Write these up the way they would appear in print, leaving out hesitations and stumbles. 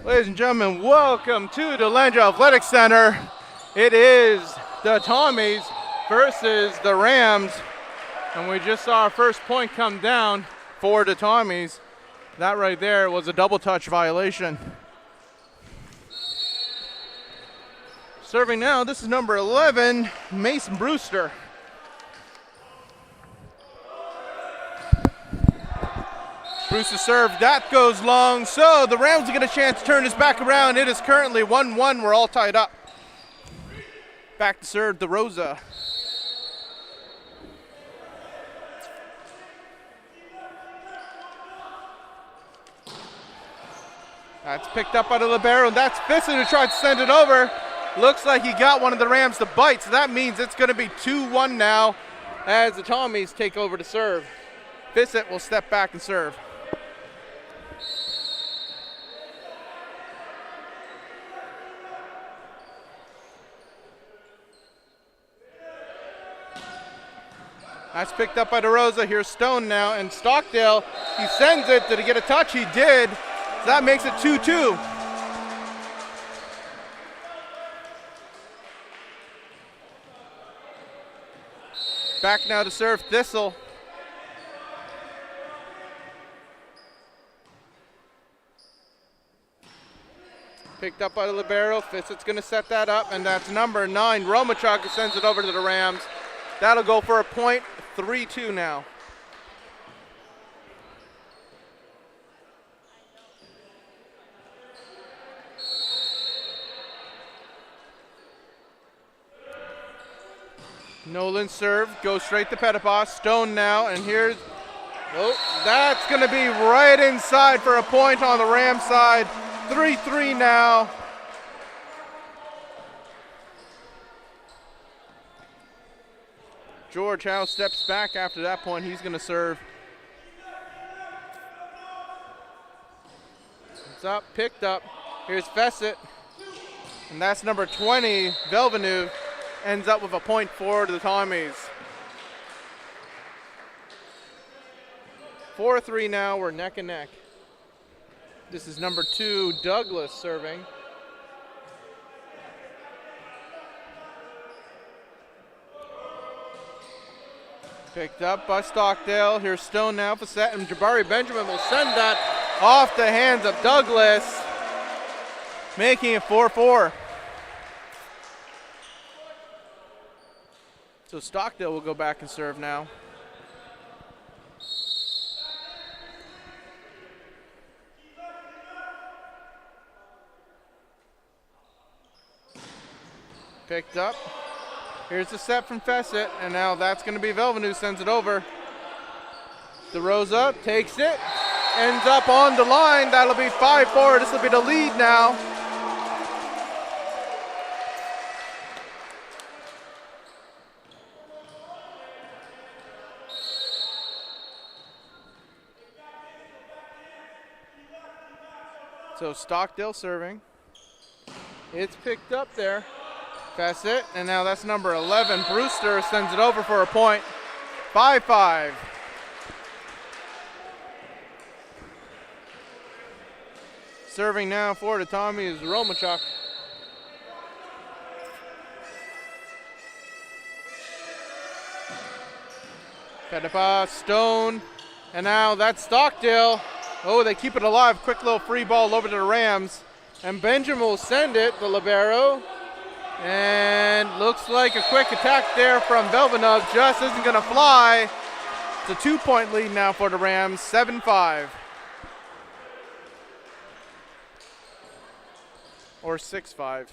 Ladies and gentlemen, welcome to the Landry Athletic Center. It is the Tommies versus the Rams, and we just saw our first point come down for the Tommies. That right there was a double touch violation. Serving now, this is number 11, Mason Brewster. Brewster serve, that goes long, so the Rams get a chance to turn this back around. It is currently 1-1, we're all tied up. Back to serve DeRosa. That's picked up by the libero, and that's Fisson who tried to send it over. Looks like he got one of the Rams to bite, so that means it's going to be 2-1 now as the Tommies take over to serve. Fisson will step back and serve. That's picked up by DeRosa. Here's Stone now, and Stockdale, he sends it. Did he get a touch? He did. So that makes it 2-2. Back now to serve Thistle. Picked up by the libero. Fissett's going to set that up, and that's number 9. Romachuk sends it over to the Rams. That'll go for a point. 3-2 now. Nolan serve, goes straight to Pettipas. Stone now, and here's, oh, that's going to be right inside for a point on the Ram side. 3-3 now. George Howe steps back after that point. He's going to serve. It's up, picked up. Here's Fessett. And that's number 20, Velvenuve. Ends up with a point for the Tommies. 4-3 now, we're neck and neck. This is number 2, Douglas serving. Picked up by Stockdale. Here's Stone now for set, and Jabari Benjamin will send that off the hands of Douglas, making it 4-4. So Stockdale will go back and serve now. Picked up. Here's the set from Fessett, and now that's going to be Velvin who sends it over. DeRosa takes it, ends up on the line. That'll be 5-4. This will be the lead now. So Stockdale serving. It's picked up there. Fessett, and now that's number 11. Brewster sends it over for a point. 5-5. Serving now for the Tommy is Romachuk. Pedepa, Stone, and now that's Stockdale. Oh, they keep it alive. Quick little free ball over to the Rams. And Benjamin will send it, the libero. And looks like a quick attack there from Velvanov. Just isn't going to fly. It's a 2-point lead now for the Rams, 7-5. Or 6-5.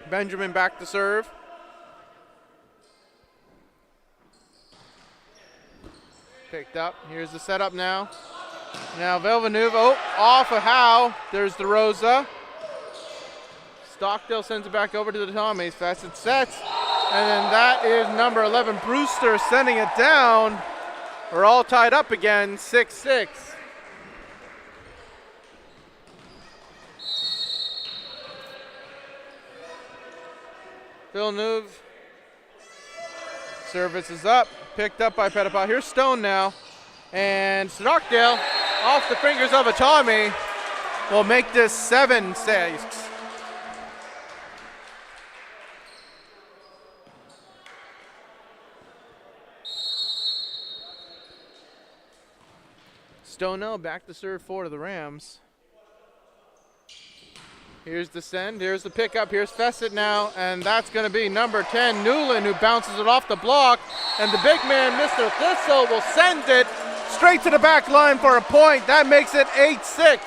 Benjamin back to serve. Picked up. Here's the setup now. Now Velvanuva, off of Howe. There's DeRosa. Stockdale sends it back over to the Tommies. Fessett sets. And then that is number 11, Brewster, sending it down. We're all tied up again, 6-6. Villeneuve. Service is up. Picked up by Pedepa. Here's Stone now. And Stockdale, off the fingers of a Tommy, will make this 7-6. Stone now back to serve for the Rams. Here's the send, here's the pickup, here's Fessett now, and that's going to be number 10, Newland, who bounces it off the block. And the big man, Mr. Thistle, will send it straight to the back line for a point. That makes it 8-6.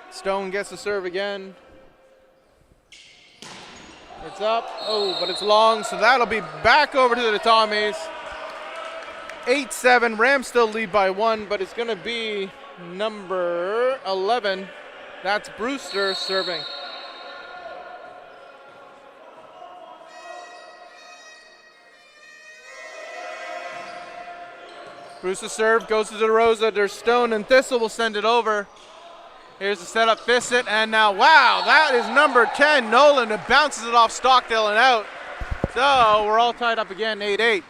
Stone gets the serve again. It's up, but it's long, so that'll be back over to the Tommies. 8-7, Rams still lead by 1, but it's going to be number 11. That's Brewster serving. Brewster serve, goes to DeRosa. There's Stone, and Thistle will send it over. Here's the setup, Fissett, and now, wow, that is number 10, Nolan, who bounces it off Stockdale and out. So we're all tied up again, 8-8.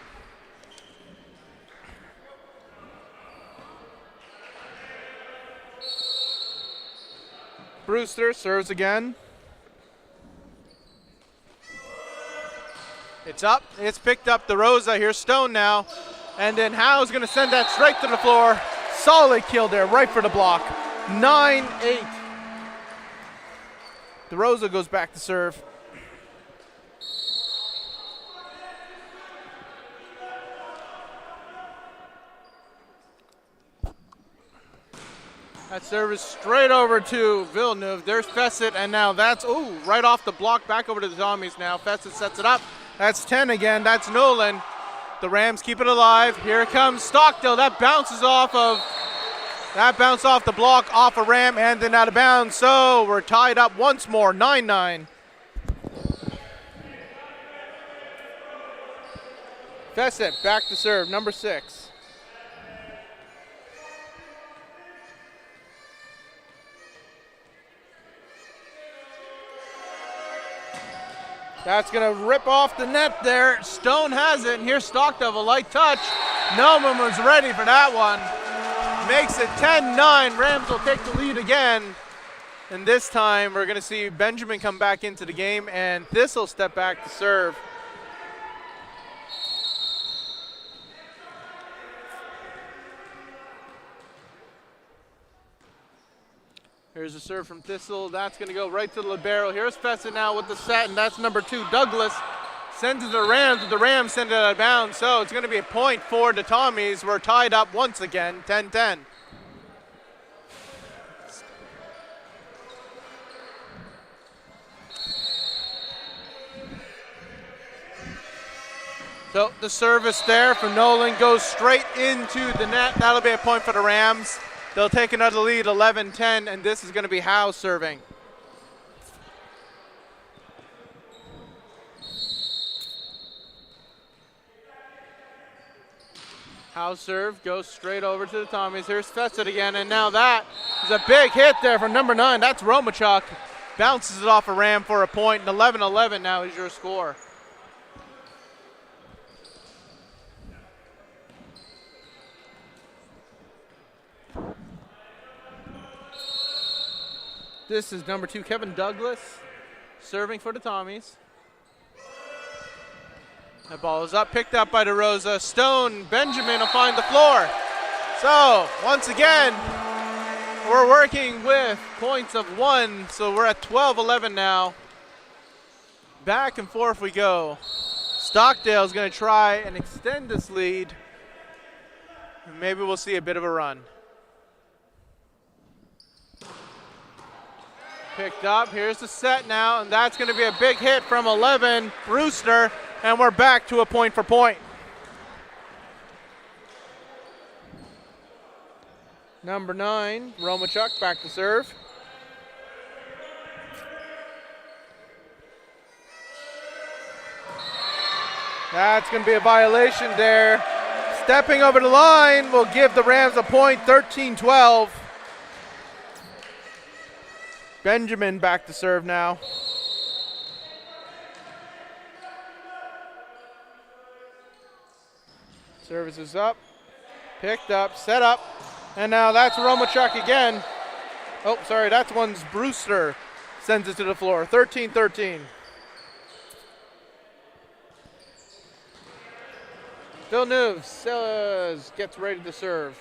Brewster serves again. It's up, it's picked up, DeRosa. Here's Stone now. And then Howe's gonna send that straight to the floor. Solid kill there, right for the block. 9-8. DeRosa goes back to serve. That service straight over to Villeneuve. There's Fessett, and now that's, right off the block, back over to the Tommies now. Fessett sets it up. That's 10 again. That's Nolan. The Rams keep it alive. Here comes Stockdale. That bounces off the block, off a Ram, and then out of bounds. So we're tied up once more, 9-9. Fessett back to serve, number 6. That's going to rip off the net there. Stone has it, and here's Stockdale, a light touch. No one was ready for that one. Makes it 10-9. Rams will take the lead again. And this time we're going to see Benjamin come back into the game, and Thistle step back to serve. Here's a serve from Thistle. That's going to go right to the libero. Here's Fessa now with the set, and that's number 2, Douglas. Sends it to the Rams, but the Rams send it out of bounds. So it's going to be a point for the Tommies. We're tied up once again, 10-10. So the service there from Nolan goes straight into the net. That'll be a point for the Rams. They'll take another lead, 11-10, and this is going to be Howe serving. Howe serve goes straight over to the Tommies. Here's Fessett again, and now that is a big hit there from number 9. That's Romachuk. Bounces it off a Ram for a point, and 11-11 now is your score. This is number 2, Kevin Douglas, serving for the Tommies. That ball is up, picked up by DeRosa. Stone, Benjamin will find the floor. So, once again, we're working with points of 1, so we're at 12-11 now. Back and forth we go. Stockdale's going to try and extend this lead. And maybe we'll see a bit of a run. Picked up, here's the set now, and that's going to be a big hit from 11, Brewster, and we're back to a point for point. Number 9, Romachuk back to serve. That's going to be a violation there. Stepping over the line will give the Rams a point, 13-12. Benjamin back to serve now. Service is up, picked up, set up, and now that's Romachuk again. Oh, sorry, that's one's Brewster. Sends it to the floor, 13-13. Villeneuve gets ready to serve.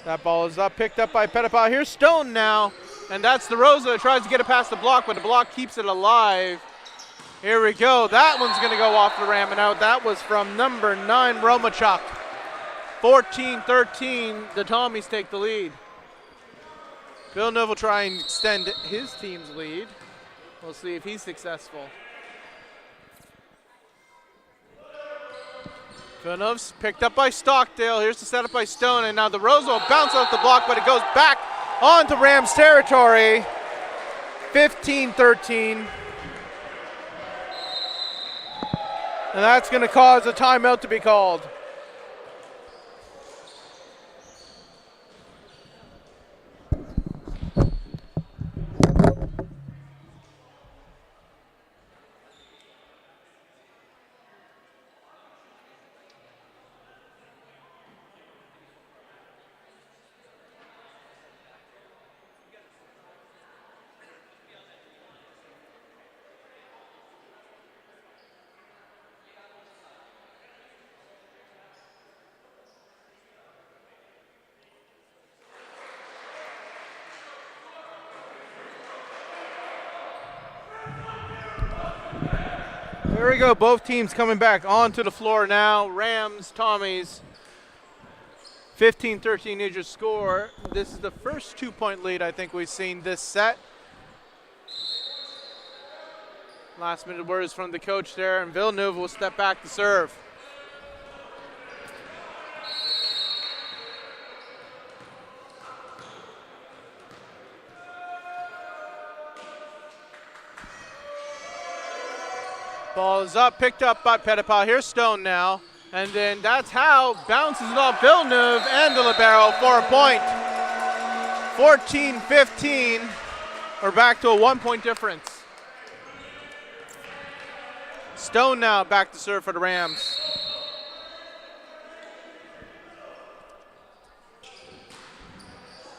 That ball is up, picked up by Pettipas. Here's Stone now, and that's DeRosa. Tries to get it past the block, but the block keeps it alive. Here we go. That one's going to go off the ram and out. That was from number 9, Romachuk. 14-13, the Tommies take the lead. Villeneuve will try and extend his team's lead. We'll see if he's successful. Villeneuve's picked up by Stockdale. Here's the setup by Stone, and now the Rose will bounce off the block, but it goes back onto Rams territory. 15-13. And that's going to cause a timeout to be called. There we go, both teams coming back onto the floor now. Rams, Tommies, 15-13 is your score. This is the first 2-point lead I think we've seen this set. Last minute words from the coach there, and Villeneuve will step back to serve. Ball is up, picked up by Pettipas. Here's Stone now. And then that's how bounces it off Villeneuve and the libero for a point. 14-15. We're back to a 1-point difference. Stone now back to serve for the Rams.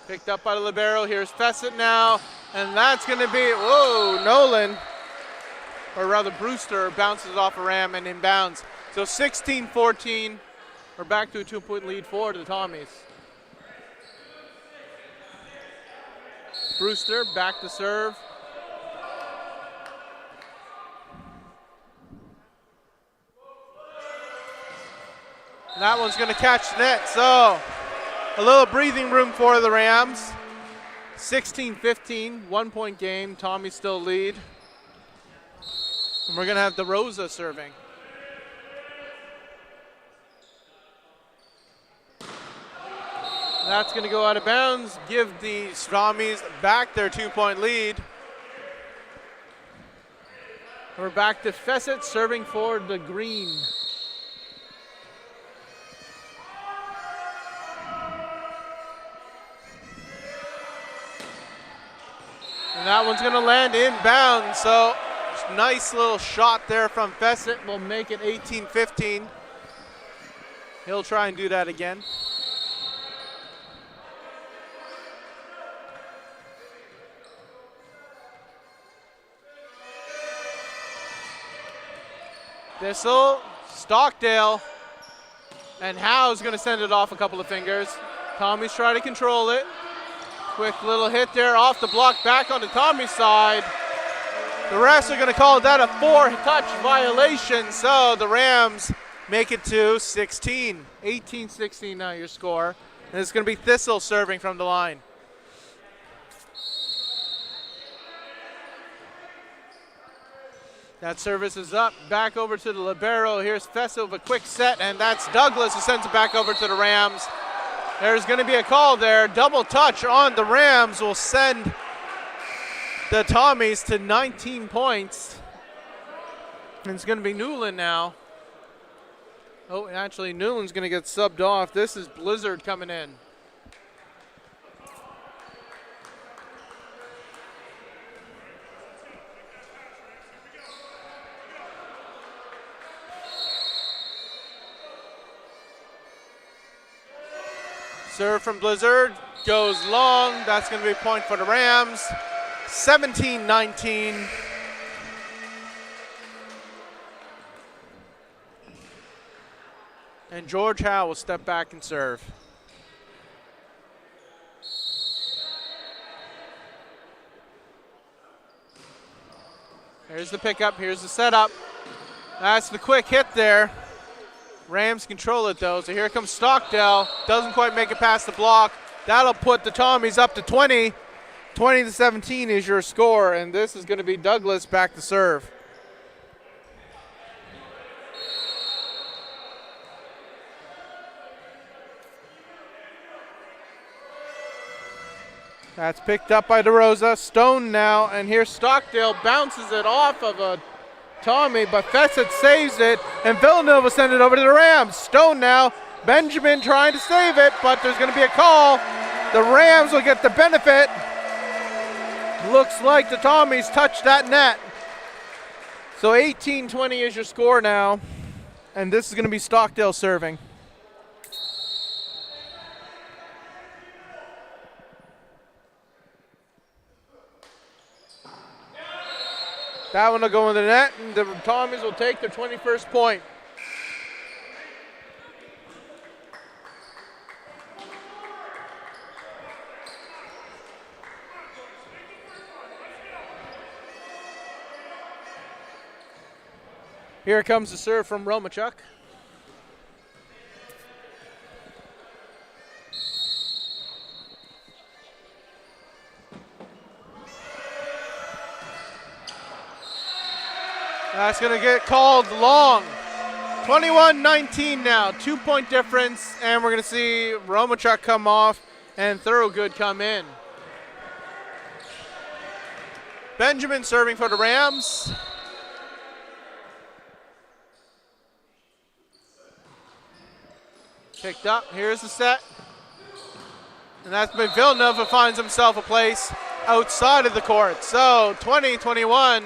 Picked up by the libero. Here's Fessett now. And that's going to be, whoa, Nolan, or rather Brewster, bounces off a Ram and inbounds. So 16-14. We're back to a 2-point lead for the Tommies. Brewster back to serve. And that one's going to catch the net. So a little breathing room for the Rams. 16-15, 1-point game. Tommy still lead. And we're going to have DeRosa serving. That's going to go out of bounds, give the Tommies back their 2-point lead. We're back to Fessett serving for the green. And that one's going to land inbound, so nice little shot there from Fessett will make it 18-15. He'll try and do that again. Thistle, Stockdale, and Howe's going to send it off a couple of fingers. Tommy's trying to control it. Quick little hit there off the block, back on the Tommy side. The refs are going to call that a 4-touch violation, so the Rams make it to 16. 18-16 now your score. And it's going to be Thistle serving from the line. That service is up, back over to the libero. Here's Fessett with a quick set, and that's Douglas who sends it back over to the Rams. There's going to be a call there. Double touch on the Rams will send the Tommies to 19 points. And it's going to be Newland now. Oh, actually, Newland's going to get subbed off. This is Blizzard coming in. Serve from Blizzard, goes long. That's going to be a point for the Rams. 17-19. And George Howe will step back and serve. Here's the pickup, here's the setup. That's the quick hit there. Rams control it though, so here comes Stockdale. Doesn't quite make it past the block. That'll put the Tommies up to 20. 20-17 is your score, and this is going to be Douglas back to serve. That's picked up by DeRosa. Stone now, and here's Stockdale bounces it off of a Tommy, but Fessett saves it, and Villanova send it over to the Rams. Stone now, Benjamin trying to save it, but there's going to be a call. The Rams will get the benefit. Looks like the Tommies touched that net. So 18-20 is your score now, and this is going to be Stockdale serving. That one will go in the net, and the Tommies will take their 21st point. Here comes the serve from Romachuk. That's going to get called long. 21-19 now, 2-point difference, and we're going to see Romachuk come off and Thorogood come in. Benjamin serving for the Rams. Picked up, here's the set. And that's been Villanova finds himself a place. outside of the court. So 20-21,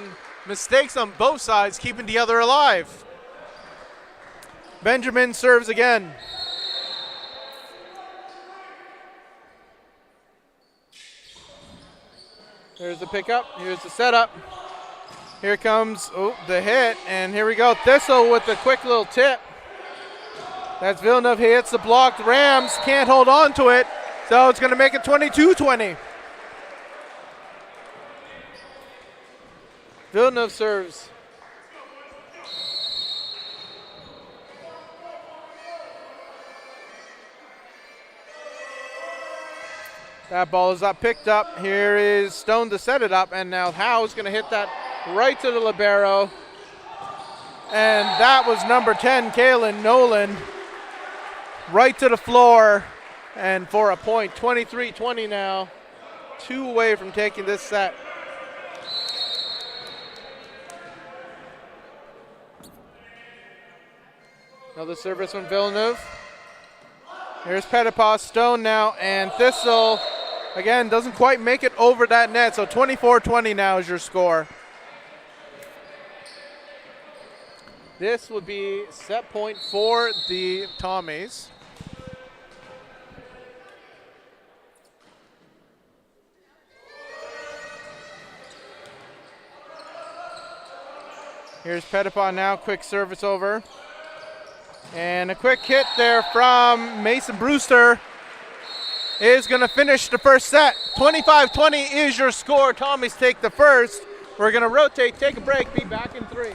mistakes on both sides, keeping the other alive. Benjamin serves again. There's the pickup. Here's the setup. Here comes the hit, and here we go. Thistle with the quick little tip. That's Villeneuve. He hits the block. The Rams can't hold on to it, so it's going to make it 22-20. Villeneuve serves. That ball is up, picked up. Here is Stone to set it up, and now Howe's going to hit that right to the libero. And that was number 10, Kaylin Nolan, right to the floor, and for a point. 23-20 now, 2 away from taking this set. Another service from Villeneuve. Here's Pettipas, Stone now, and Thistle, again, doesn't quite make it over that net, so 24-20 now is your score. This would be set point for the Tommies. Here's Pettipas now, quick service over. And a quick hit there from Mason Brewster is going to finish the first set. 25-20 is your score. Tommies take the first. We're going to rotate, take a break, be back in 3.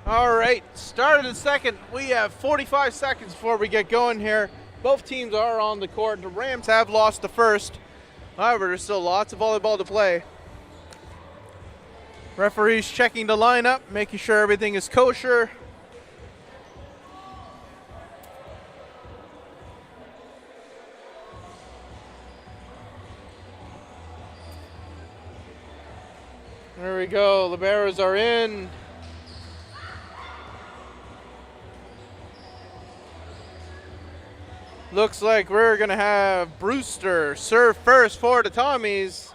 All right, start of the second. We have 45 seconds before we get going here. Both teams are on the court. The Rams have lost the first. However, there's still lots of volleyball to play. Referees checking the lineup, making sure everything is kosher. There we go, liberos are in. Looks like we're gonna have Brewster serve first for the Tommies.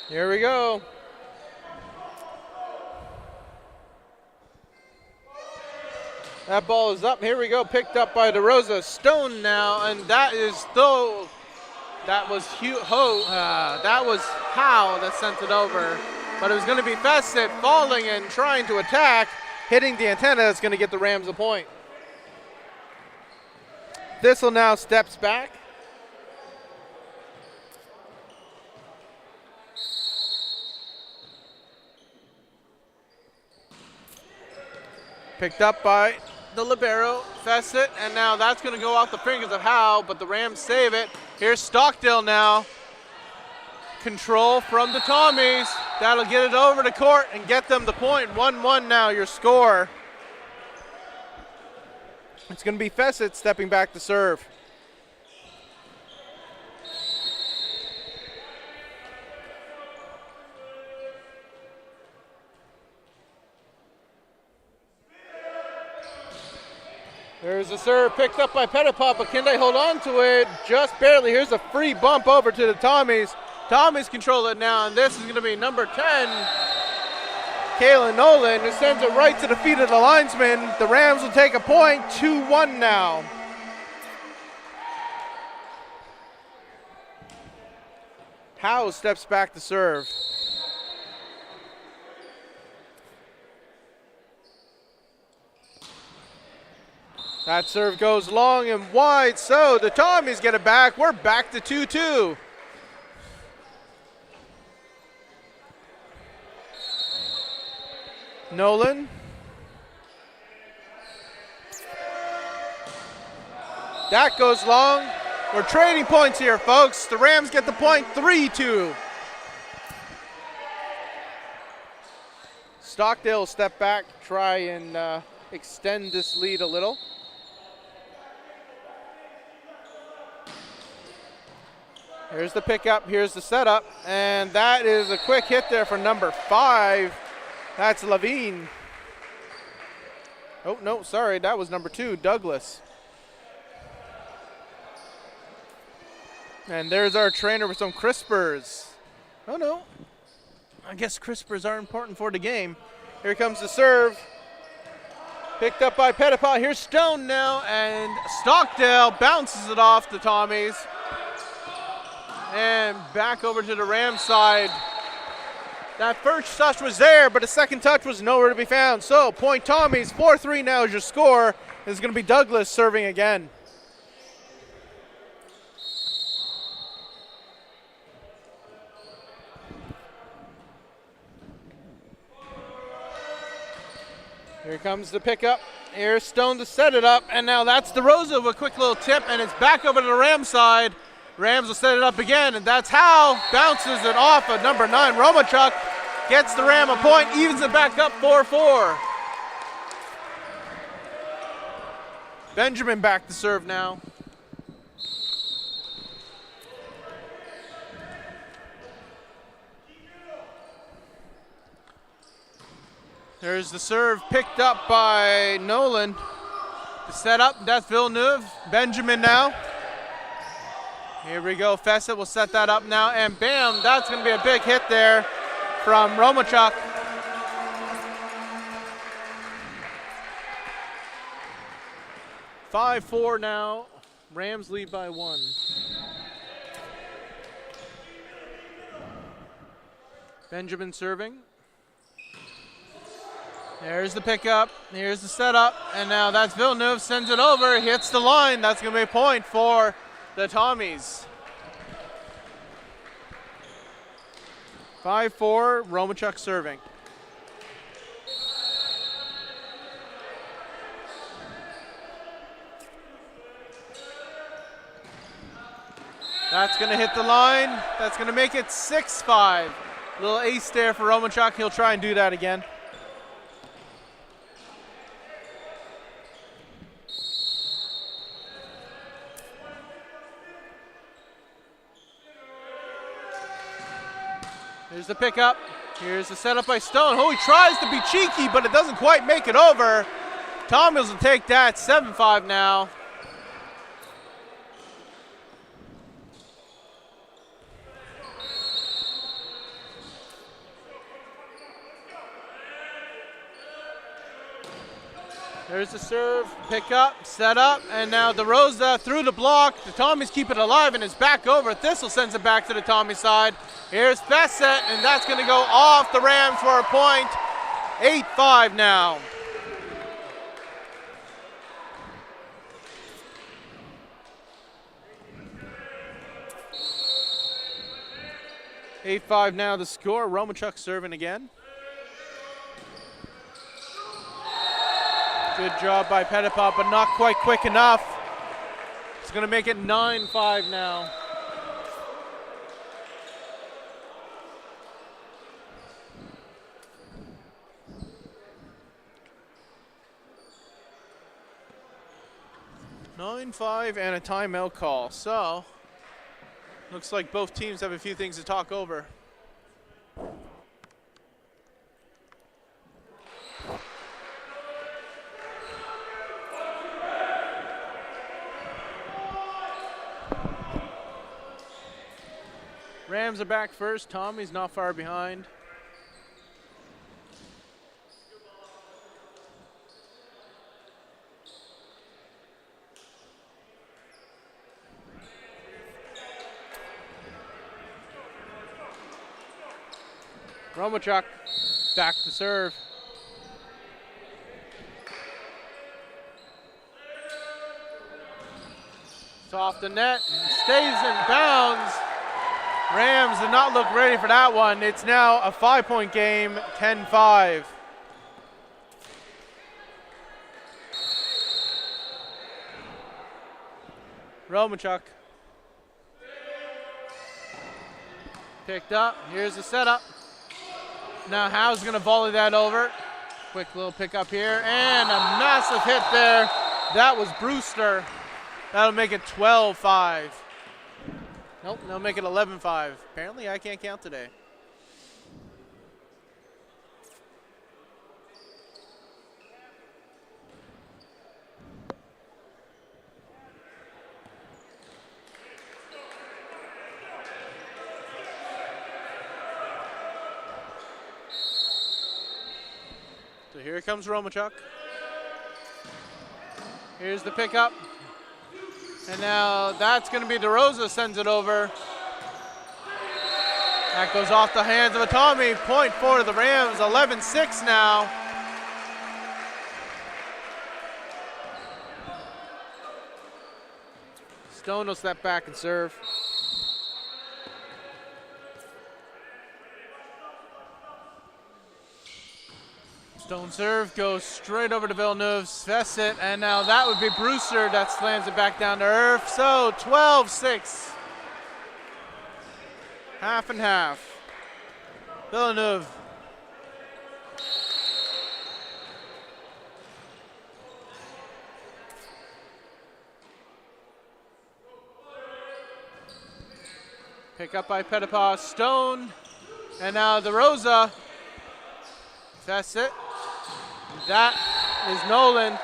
Here we go. That ball is up. Here we go. Picked up by DeRosa. Stone now, and that is though That was that was Howe that sent it over. But it was going to be Fessett falling and trying to attack, hitting the antenna. That's going to get the Rams a point. Thistle now steps back. Picked up by the libero, Fessett, and now that's going to go off the fingers of Howe, but the Rams save it. Here's Stockdale now. Control from the Tommies. That'll get it over to court and get them the point. 1-1 now, your score. It's going to be Fessett stepping back to serve. There's a serve picked up by Pettipa, but can they hold on to it? Just barely. Here's a free bump over to the Tommies. Tommies control it now, and this is going to be number 10, Kayla Nolan, who sends it right to the feet of the linesman. The Rams will take a point, 2-1 now. Howe steps back to serve. That serve goes long and wide, so the Tommies get it back. We're back to 2-2. Nolan. That goes long. We're trading points here, folks. The Rams get the point, 3-2. Stockdale will step back, try and extend this lead a little. Here's the pickup, here's the setup, and that is a quick hit there for number 5. That's Levine. Oh, no, sorry, that was number 2, Douglas. And there's our trainer with some crispers. Oh, no. I guess crispers are important for the game. Here comes the serve. Picked up by Pettipa. Here's Stone now, and Stockdale bounces it off the Tommies. And back over to the Rams side. That first touch was there, but the second touch was nowhere to be found. So, point Tommies, 4-3 now is your score. It's going to be Douglas serving again. Here comes the pickup. Here's Stone to set it up, and now that's DeRosa with a quick little tip, and it's back over to the Rams side. Rams will set it up again, and that's how bounces it off of number 9. Romachuk gets the Ram a point, evens it back up 4-4. Benjamin back to serve now. There's the serve picked up by Nolan. The setup, that's Villeneuve. Benjamin now. Here we go, Fessett will set that up now, and bam, that's going to be a big hit there from Romachuk. (5-4) now, Rams lead by 1. Benjamin serving. There's the pickup, here's the setup, and now that's Villeneuve, sends it over, hits the line. That's going to be a point for the Tommies. 5-4, Romachuk serving. That's going to hit the line. That's going to make it 6-5. Little ace there for Romachuk. He'll try and do that again. Here's the pickup. Here's the setup by Stone. Oh, he tries to be cheeky, but it doesn't quite make it over. Thomas will take that. 7-5 now. There's the serve, pick up, set up, and now DeRosa through the block. The Tommies keep it alive and it's back over. Thistle sends it back to the Tommy side. Here's Fessett, and that's going to go off the Rams for a point. 8-5 now. (8-5) now the score. Romachuk serving again. Good job by Petitpas, but not quite quick enough. It's going to make it 9-5 now. (9-5) and a timeout call. So, looks like both teams have a few things to talk over. Rams are back first. Tommy's not far behind. Romachuk back to serve. It's off the net and stays in bounds. Rams did not look ready for that one. It's now a 5-point game, 10-5. Romachuk. Picked up. Here's the setup. Now Howe's going to volley that over. Quick little pickup here. And a massive hit there. That was Brewster. That'll make it 12-5. Nope, they'll make it 11-5. Apparently I can't count today. So here comes Romachuk. Here's the pickup. And now that's going to be DeRosa sends it over. That goes off the hands of a Tommy. Point for the Rams, 11-6 now. Stone will step back and serve. Stone serve goes straight over to Villeneuve. Fessett, and now that would be Brewster that slams it back down to earth. So 12-6. Half and half. Villeneuve. Pick up by Petitpas. Stone. And now DeRosa. Fessett. That is Nolan.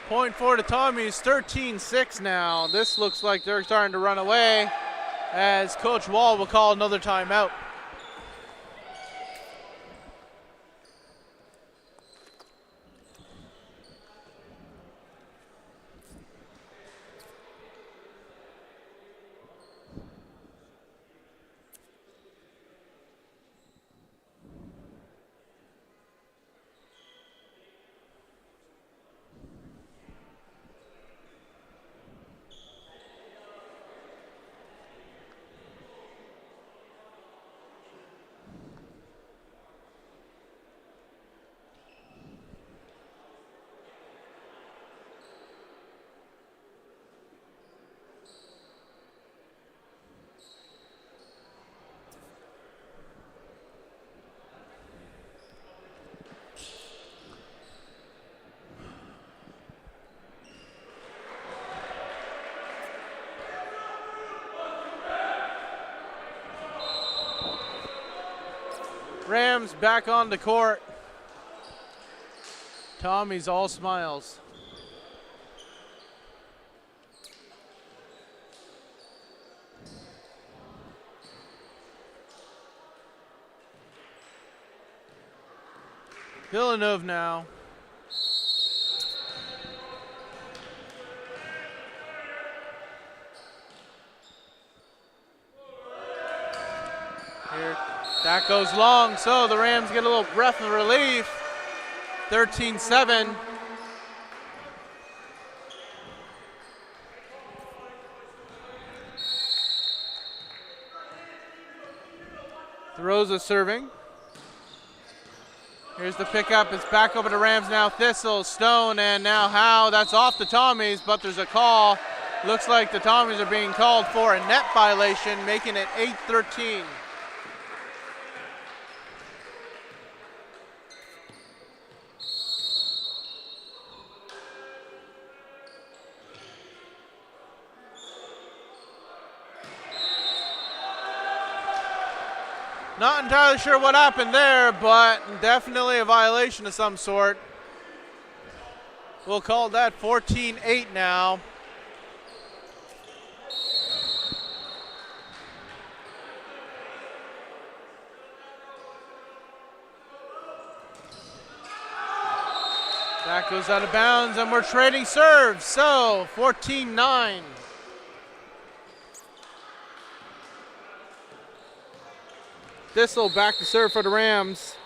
Point for the Tommies, 13-6 now. This looks like they're starting to run away as Coach Wall will call another timeout. Rams back on the court. Tommy's all smiles. Villeneuve now. Here, that goes long, so the Rams get a little breath of relief. 13-7. DeRosa serving. Here's the pickup. It's back over to Rams now. Thistle, Stone, and now Howe. That's off the Tommies, but there's a call. Looks like the Tommies are being called for a net violation, making it 8-13. Not entirely sure what happened there, but definitely a violation of some sort. We'll call that 14-8 now. That goes out of bounds, and we're trading serves, so 14-9. Thistle back to serve for the Rams.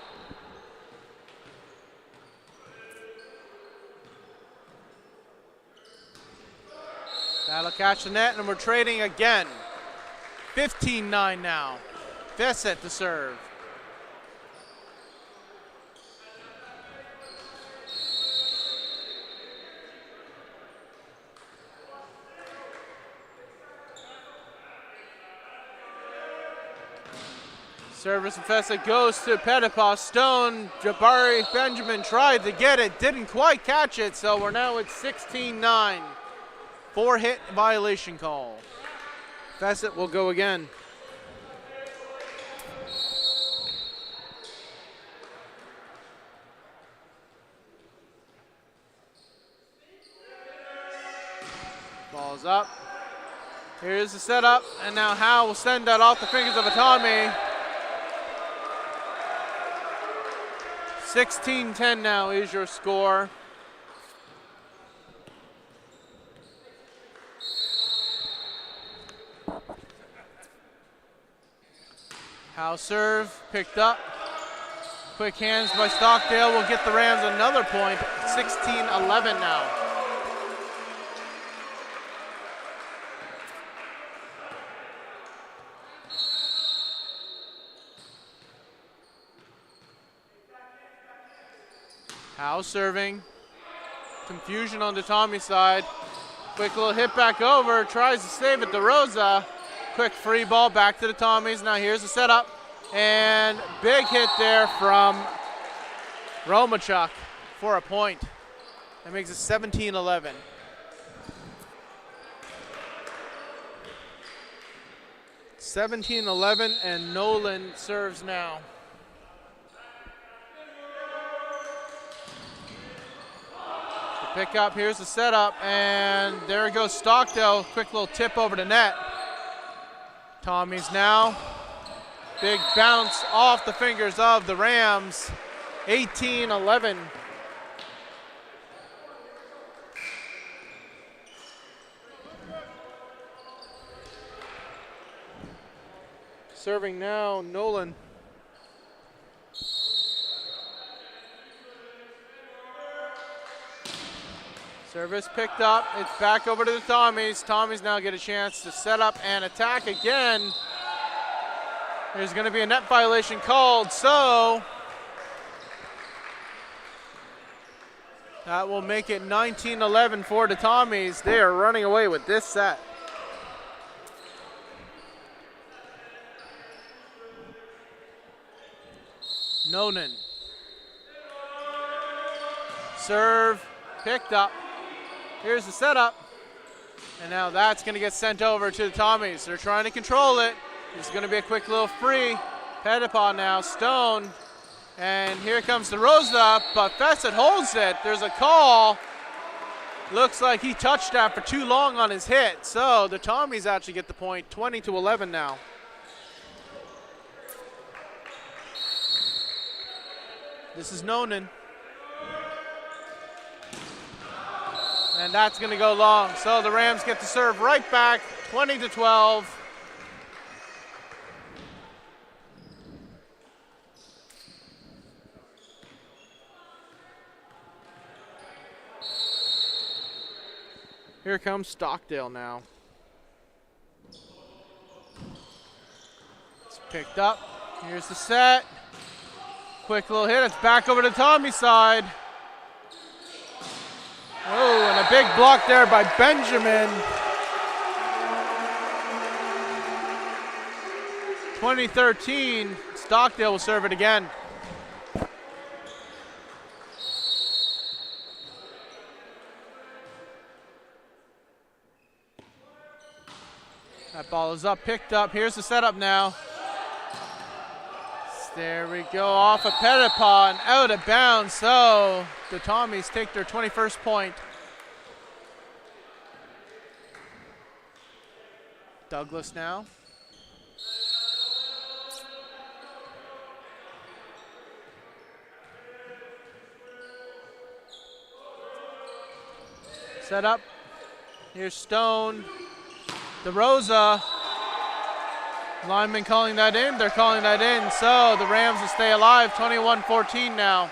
That'll catch the net, and we're trading again. 15-9 now. Fessett to serve. Service and Fessett goes to Pettipas. Stone, Jabari Benjamin tried to get it, didn't quite catch it, so we're now at 16-9. 4-hit violation call. Fessett will go again. Ball's up. Here's the setup, and now Howe will send that off the fingers of Atami. 16-10 now is your score. Howe serve, picked up. Quick hands by Stockdale will get the Rams another point. 16-11 now. Howe serving. Confusion on the Tommy side. Quick little hit back over. Tries to save it. DeRosa. Quick free ball back to the Tommies. Now here's the setup. And big hit there from Romachuk for a point. That makes it 17-11. And Nolan serves now. Pick up, here's the setup, and there goes Stockdale. Quick little tip over the net. Tommy's now. Big bounce off the fingers of the Rams. 18-11. Serving now, Nolan. Service picked up. It's back over to the Tommies. Tommies now get a chance to set up and attack again. There's going to be a net violation called, so that will make it 19-11 for the Tommies. They are running away with this set. Nonan. Serve picked up. Here's the setup. And now that's going to get sent over to the Tommies. They're trying to control it. There's going to be a quick little free. Pettipas now, Stone. And here comes DeRosa, but Fessett holds it. There's a call. Looks like he touched that for too long on his hit. So the Tommies actually get the point, 20-11 now. This is Nonan. And that's going to go long. So the Rams get to serve right back, 20-12. Here comes Stockdale now. It's picked up. Here's the set. Quick little hit. It's back over to Tommy's side. Oh, and a big block there by Benjamin. 2013. Stockdale will serve it again. That ball is up, picked up. Here's the setup now. There we go, off a Petitpas and out of bounds. So the Tommies take their 21st point. Douglas now. Set up. Here's Stone. DeRosa. Lineman calling that in. They're calling that in. So the Rams will stay alive. 21-14 now.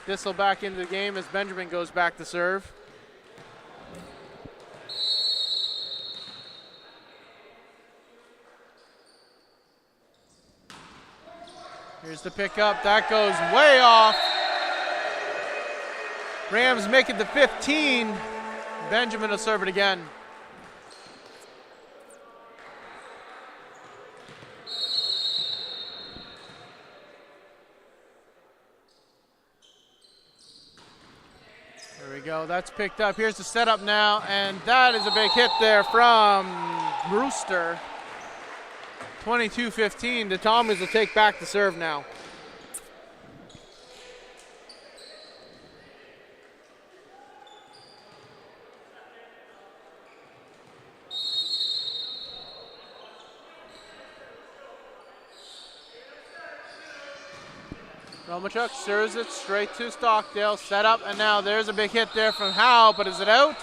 Dissel back into the game as Benjamin goes back to serve. Here's the pickup. That goes way off. Rams make it to 15. Benjamin will serve it again. There we go. That's picked up. Here's the setup now, and that is a big hit there from Brewster. 22-15. The Tommies will take back the serve now. Romachuk serves it straight to Stockdale. Set up, and now there's a big hit there from Howe, but is it out?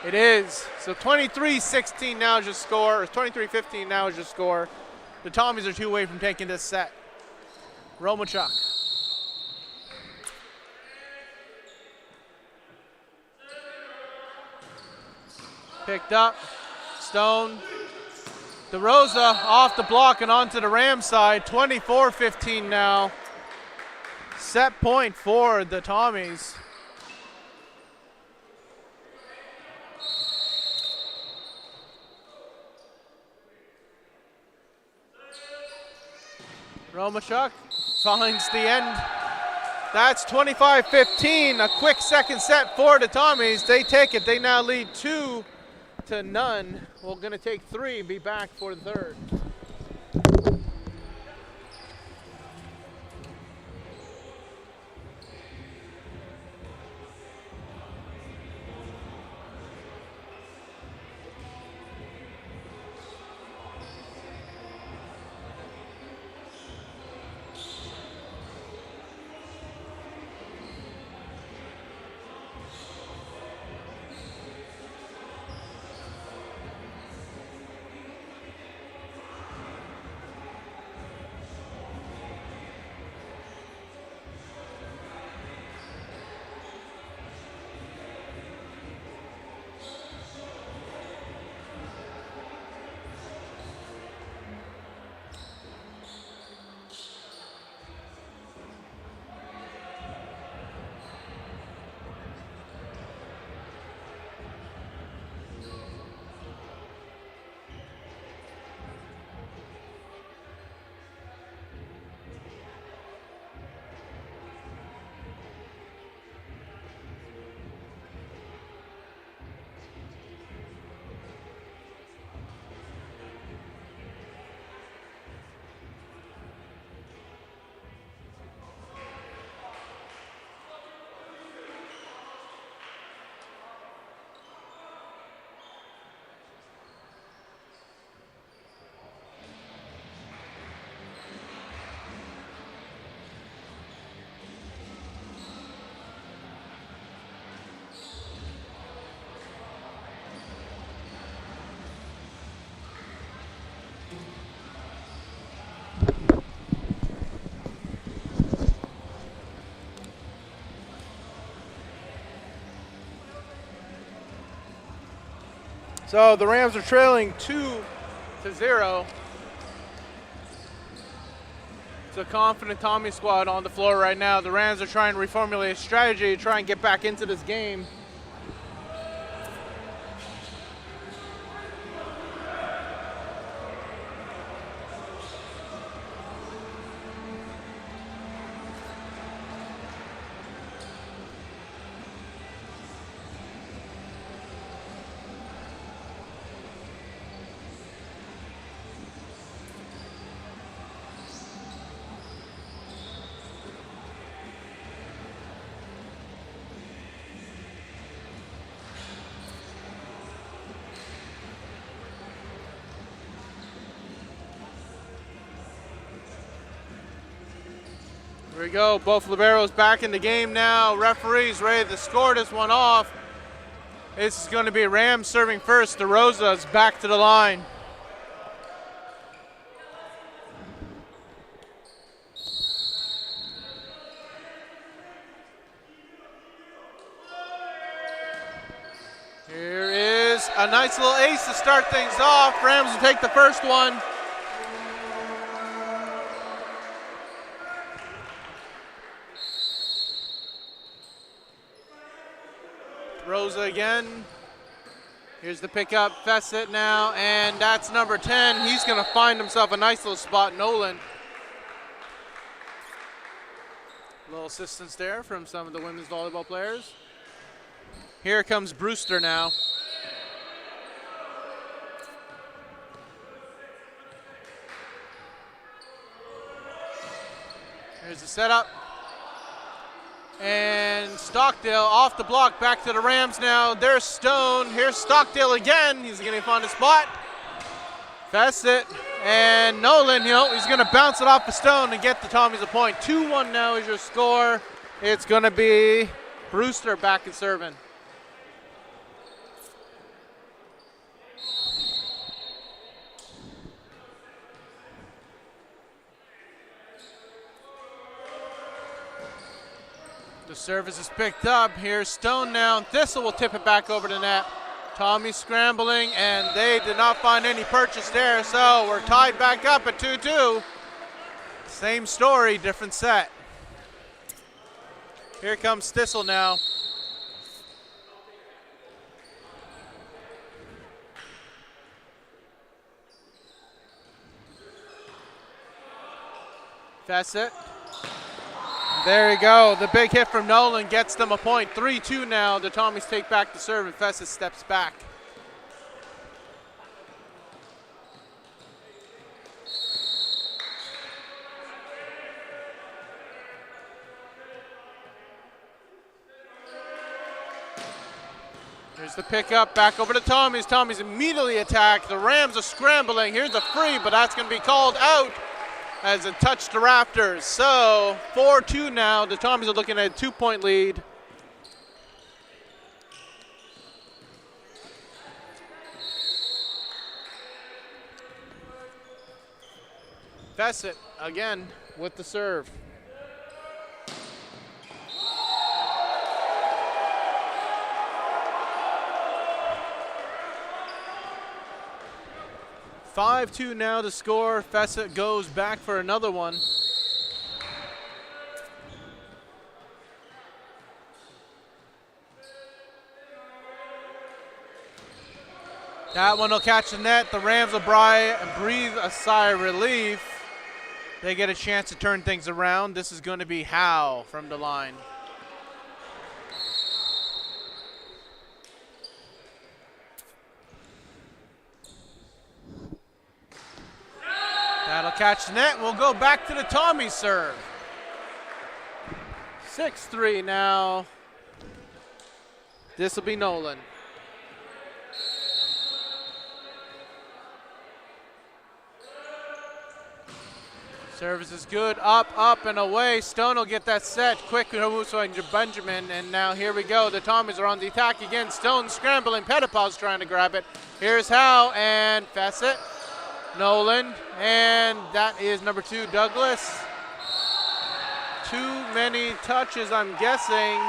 It is. So 23-16 now is your score, or 23-15 now is your score. The Tommies are 2 away from taking this set. Romachuk. Picked up. Stone. DeRosa off the block and onto the Ram side. 24-15 now. Set point for the Tommies. Romachuk finds the end. That's 25-15. A quick second set for the Tommies. They take it. They now lead 2-0. We're going to take 3 and be back for the third. So the Rams are trailing 2-0. It's a confident Tommy squad on the floor right now. The Rams are trying to reformulate a strategy to try and get back into this game. Here we go, both liberos back in the game now. Referee's ready to score this one off. This is going to be Rams serving first. DeRosa's back to the line. Here is a nice little ace to start things off. Rams will take the first one. Rosa again. Here's the pickup. Fessett now, and that's number 10. He's going to find himself a nice little spot. Nolan. A little assistance there from some of the women's volleyball players. Here comes Brewster now. Here's the setup. And Stockdale off the block, back to the Rams now. There's Stone. Here's Stockdale again. He's going to find a spot. Fessett and Nolan, he's going to bounce it off the Stone and get the Tommies a point. 2-1 now is your score. It's going to be Brewster back and serving. The service is picked up. Here's Stone now. Thistle will tip it back over the net. Tommy scrambling, and they did not find any purchase there, so we're tied back up at 2-2. Same story, different set. Here comes Thistle now. Fessett. There you go. The big hit from Nolan gets them a point. 3-2 now. The Tommies take back the serve, and Fessett steps back. Here's the pickup, back over to Tommies. Tommies immediately attack. The Rams are scrambling. Here's a free, but that's going to be called out as it touched the rafters. So 4-2 now. The Tommies are looking at a 2-point lead. Fessett again with the serve. $5-2 now to score. Fessett goes back for another one. That one will catch the net. The Rams will breathe a sigh of relief. They get a chance to turn things around. This is going to be Howe from the line. That'll catch the net. We'll go back to the Tommy serve. 6-3 now. This will be Nolan. Service is good. Up, up, and away. Stone will get that set. Quick moves by Benjamin. And now here we go. The Tommies are on the attack again. Stone scrambling. Petipaw's trying to grab it. Here's Howe and Fessett. Nolan, and that is number 2, Douglas. Too many touches, I'm guessing.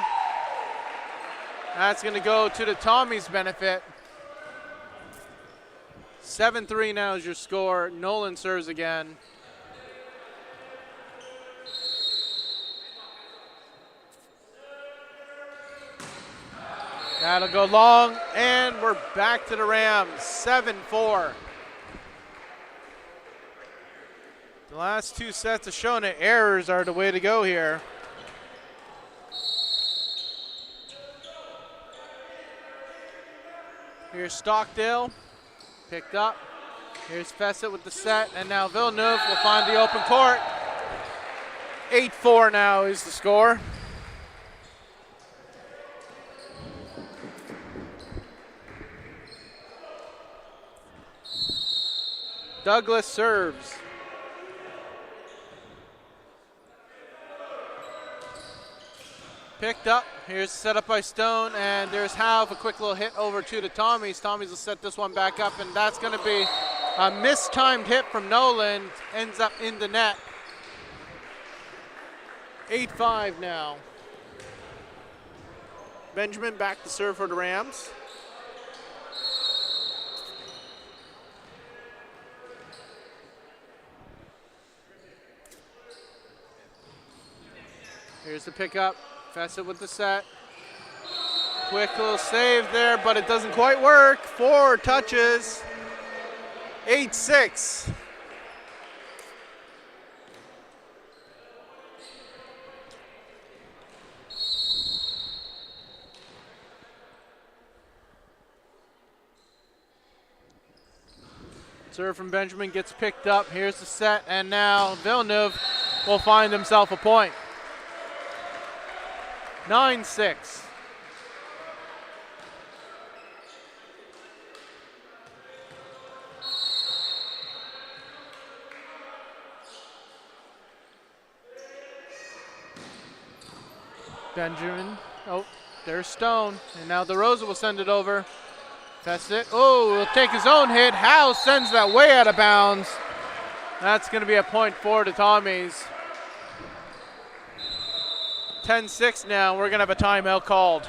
That's going to go to the Tommies' benefit. 7-3 now is your score. Nolan serves again. That'll go long, and we're back to the Rams, 7-4. The last two sets have shown that errors are the way to go here. Here's Stockdale, picked up. Here's Fessett with the set, and now Villeneuve will find the open court. 8-4 now is the score. Douglas serves. Picked up. Here's set up by Stone, and there's Halv, a quick little hit over to the Tommies. Tommies will set this one back up, and that's going to be a mistimed hit from Nolan. Ends up in the net. 8-5 now. Benjamin back to serve for the Rams. Here's the pickup. Fessett with the set. Quick little save there, but it doesn't quite work. 4 touches. 8-6. Serve from Benjamin gets picked up. Here's the set, and now Villeneuve will find himself a point. 9-6. Benjamin, oh, there's Stone, and now DeRosa will send it over. Fessett, oh, will take his own hit. Howe sends that way out of bounds. That's going to be a point for the Tommies. 10-6 now. We're going to have a timeout called.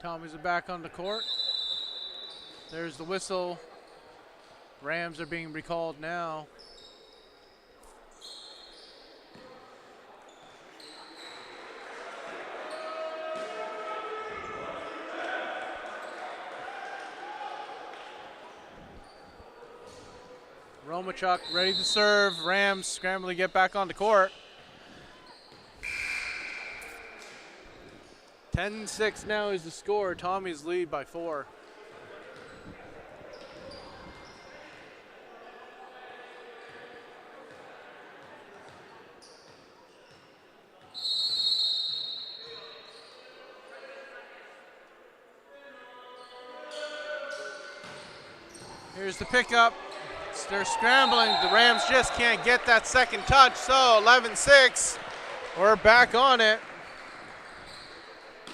Tommies are back on the court. There's the whistle. Rams are being recalled now. Romachuk ready to serve. Rams scrambling to get back on the court. 10-6 now is the score. Tommy's lead by 4. Here's the pickup. They're scrambling. The Rams just can't get that second touch, so 11-6. We're back on it.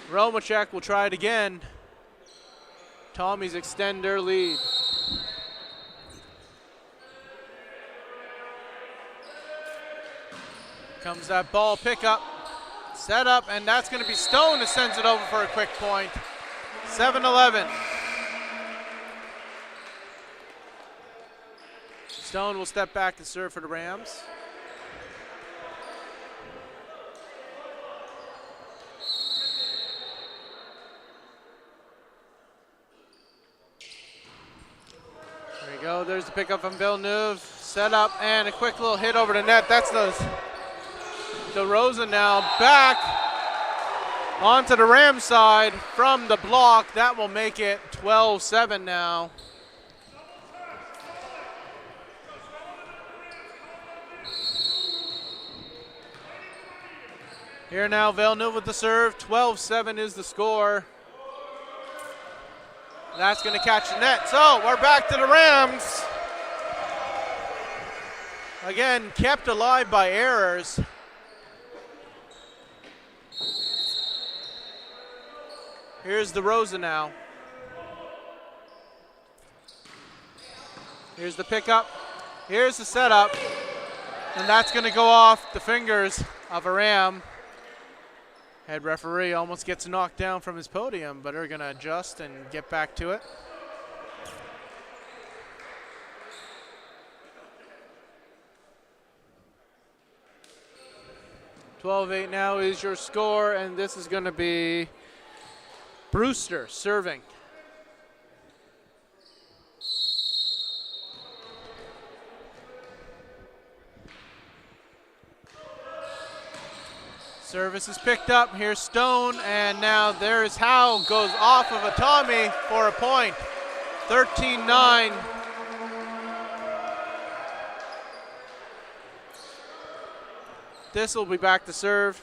Romachek will try it again. Tommies extend their lead. Comes that ball pickup, set up, and that's going to be Stone who sends it over for a quick point. 7-11. Stone will step back and serve for the Rams. There you go. There's the pickup from Villeneuve. Set up and a quick little hit over the net. That's DeRosa now back onto the Ram side from the block. That will make it 12-7 now. Here now, Villeneuve with the serve. 12-7 is the score. That's going to catch the net. So we're back to the Rams. Again, kept alive by errors. Here's DeRosa now. Here's the pickup. Here's the setup. And that's going to go off the fingers of a Ram. Head referee almost gets knocked down from his podium, but they're going to adjust and get back to it. (12-8) now is your score, and this is going to be Brewster serving. Service is picked up. Here's Stone, and now there's Howe. Goes off of a Tommy for a point. 13-9. This will be back to serve.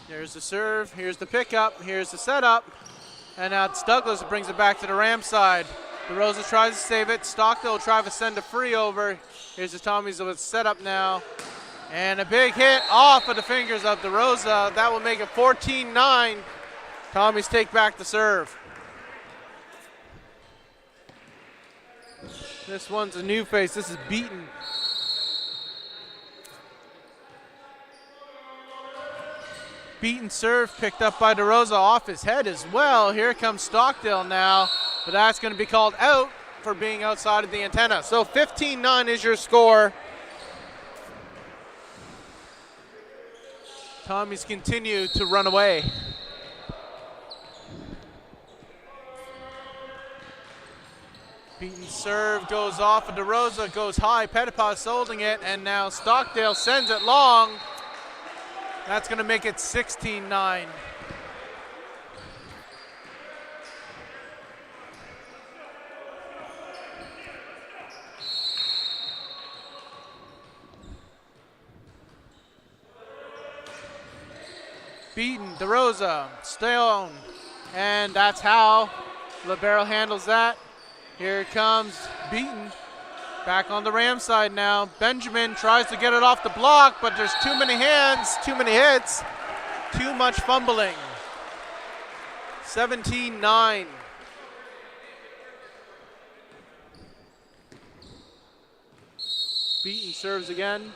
Here's the serve. Here's the pickup. Here's the setup. And now it's Douglas that brings it back to the Ram side. DeRosa tries to save it. Stockdale will try to send a free over. Here's the Tommies with setup now. And a big hit off of the fingers of DeRosa. That will make it 14-9. Tommies take back the serve. This one's a new face. This is Beaton. Beaton serve picked up by DeRosa off his head as well. Here comes Stockdale now. But that's going to be called out for being outside of the antenna. So 15-9 is your score. Tommies continue to run away. Beaton's serve goes off of DeRosa, goes high. Pettipas holding it, and now Stockdale sends it long. That's going to make it 16-9. Beaton, DeRosa, Stone, and that's how Libero handles that. Here comes Beaton, back on the Ram side now. Benjamin tries to get it off the block, but there's too many hands, too many hits, too much fumbling. 17-9. Beaton serves again.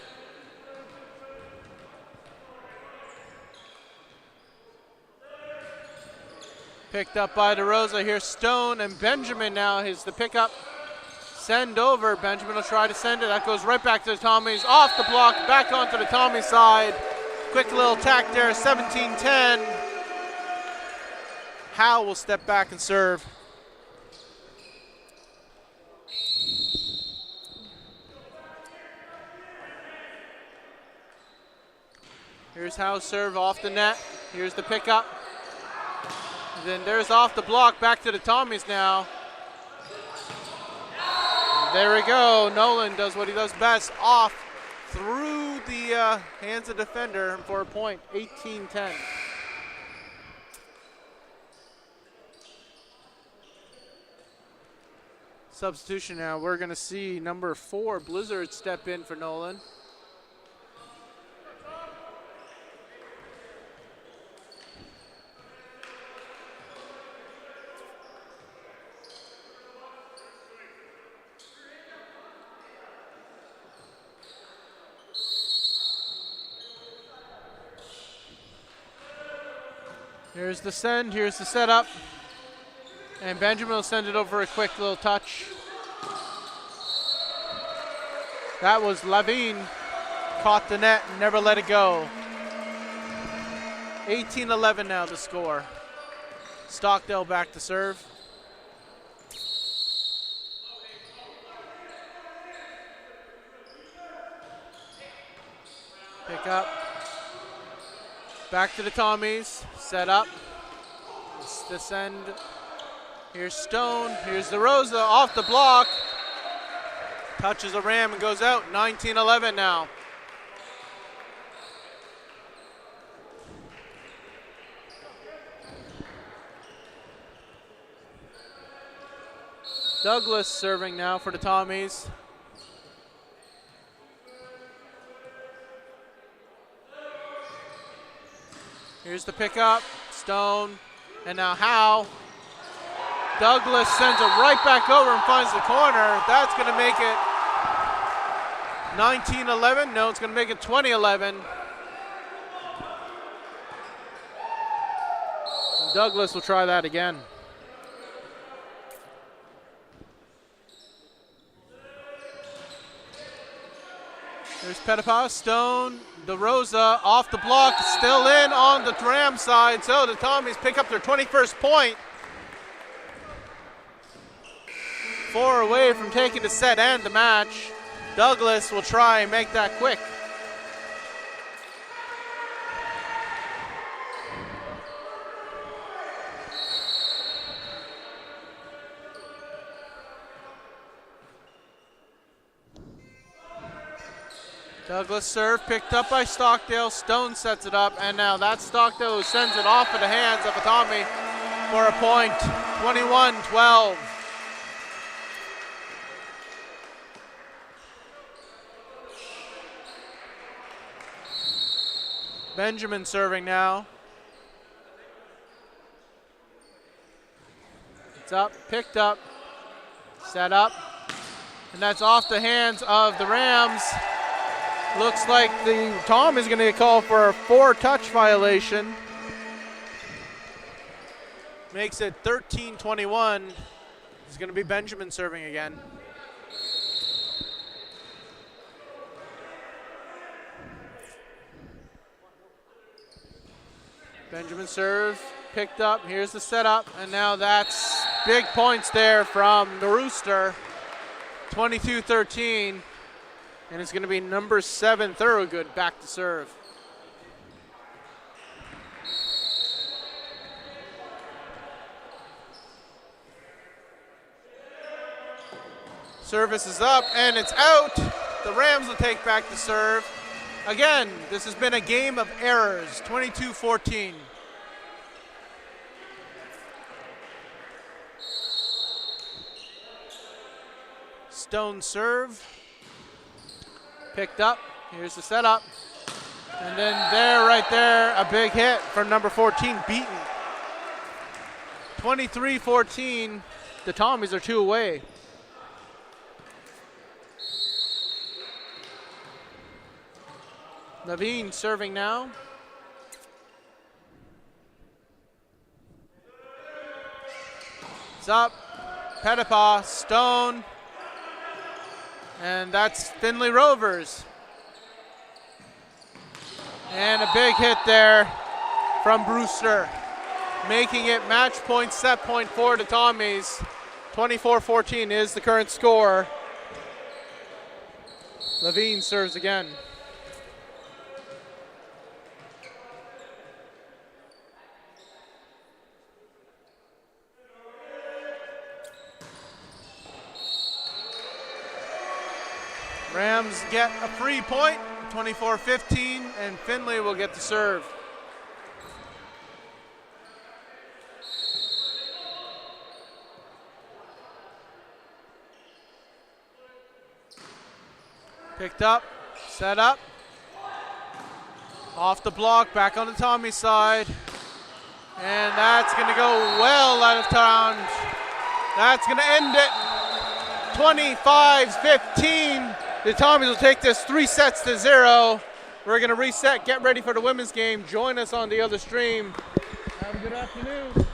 Picked up by DeRosa. Here's Stone, and Benjamin now is the pickup. Send over. Benjamin will try to send it. That goes right back to the Tommies. Off the block, back onto the Tommy side. Quick little attack there, 17-10. Howe will step back and serve. Here's Howe's serve off the net. Here's the pickup. Then there's off the block, back to the Tommies now. There we go. Nolan does what he does best. Off through the hands of the defender for a point. 18-10. Substitution now. We're going to see number 4, Blizzard, step in for Nolan. Here's the send, here's the setup. And Benjamin will send it over a quick little touch. That was Levine. Caught the net and never let it go. 18-11 now the score. Stockdale back to serve. up. Back to the Tommies. Set up. This end. Here's Stone. Here's the Rosa off the block. Touches a ram and goes out. 19-11 now. Douglas serving now for the Tommies. Here's the pickup. Stone. And now Howe. Douglas sends it right back over and finds the corner. That's going to make it 19-11. No, it's going to make it 20-11. Douglas will try that again. There's Pettipas, Stone, DeRosa off the block, still in on the Ram side. So the Tommies pick up their 21st point. 4 away from taking the set and the match. Douglas will try and make that quick. Douglas serve picked up by Stockdale. Stone sets it up, and now that's Stockdale who sends it off of the hands of a Tommy for a point. 21-12. Benjamin serving now. It's up, picked up, set up, and that's off the hands of the Rams. Looks like the Tom is going to get called for a 4-touch violation. Makes it 13-21. It's going to be Benjamin serving again. Benjamin serve, picked up. Here's the setup, and now that's big points there from the Rooster. 22-13. And it's going to be number 7, Thorogood, back to serve. Service is up, and it's out. The Rams will take back the serve. Again, this has been a game of errors, 22-14. Stone serve. Picked up. Here's the setup. And then right there, a big hit from number 14, beaten. 23-14. The Tommies are 2 away. Levine serving now. It's up. Pettipas, Stone. And that's Findlay Rovers. And a big hit there from Brewster, making it match point, set point for the Tommies. 24-14 is the current score. Levine serves again. Rams get a free point, 24-15, and Findlay will get the serve. Picked up, set up. Off the block, back on the Tommy side. And that's going to go well out of town. That's going to end it. 25-15. The Tommies will take this 3-0. We're going to reset, get ready for the women's game. Join us on the other stream. Have a good afternoon.